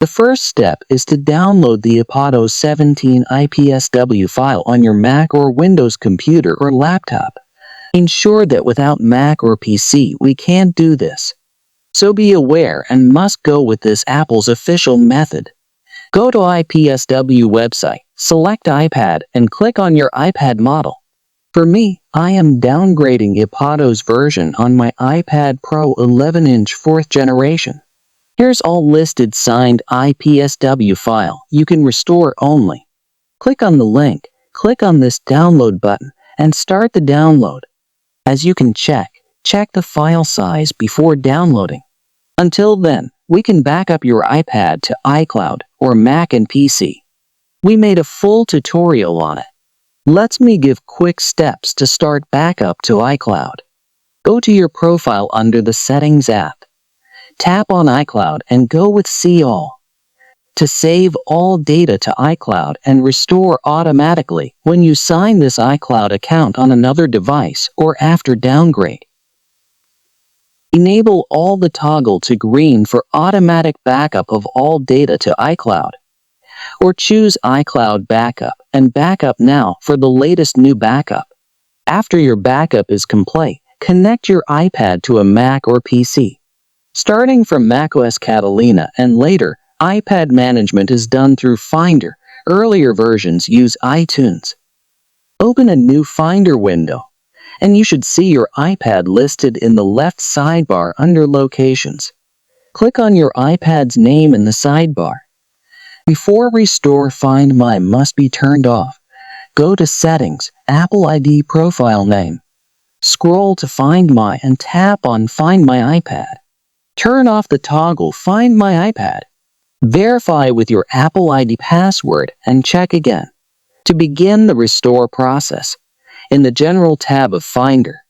The first step is to download the iPadOS 17 IPSW file on your Mac or Windows computer or laptop. Ensure that without Mac or PC we can't do this. So be aware and must go with this Apple's official method. Go to iPSW website, select iPad and click on your iPad model. For me, I am downgrading iPadOS version on my iPad Pro 11-inch 4th generation. Here's all listed signed IPSW file you can restore only. Click on the link, click on this download button and start the download. As you can check the file size before downloading. Until then, we can back up your iPad to iCloud or Mac and PC. We made a full tutorial on it. Let me give quick steps to start backup to iCloud. Go to your profile under the Settings app. Tap on iCloud and go with See All. To save all data to iCloud and restore automatically when you sign this iCloud account on another device or after downgrade. Enable all the toggle to green for automatic backup of all data to iCloud. Or choose iCloud Backup and Backup Now for the latest new backup. After your backup is complete, connect your iPad to a Mac or PC. Starting from macOS Catalina and later, iPad management is done through Finder. Earlier versions use iTunes. Open a new Finder window, and you should see your iPad listed in the left sidebar under Locations. Click on your iPad's name in the sidebar. Before Restore Find My must be turned off. Go to Settings, Apple ID Profile Name. Scroll to Find My and tap on Find My iPad. Turn off the toggle Find My iPad. Verify with your Apple ID password and check again. To begin the restore process, in the General tab of Finder,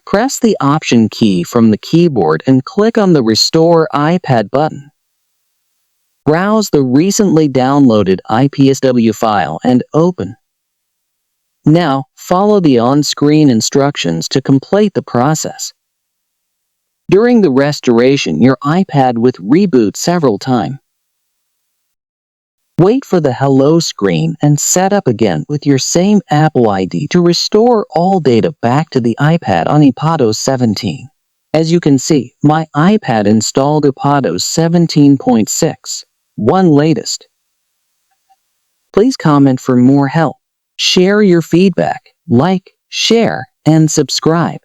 press the Option key from the keyboard and click on the Restore iPad button. Browse the recently downloaded IPSW file and open. Now, follow the on-screen instructions to complete the process. During the restoration, your iPad will reboot several times. Wait for the Hello screen and set up again with your same Apple ID to restore all data back to the iPad on iPadOS 17. As you can see, my iPad installed iPadOS 17.6.1 latest. Please comment for more help. Share your feedback, like, share, and subscribe.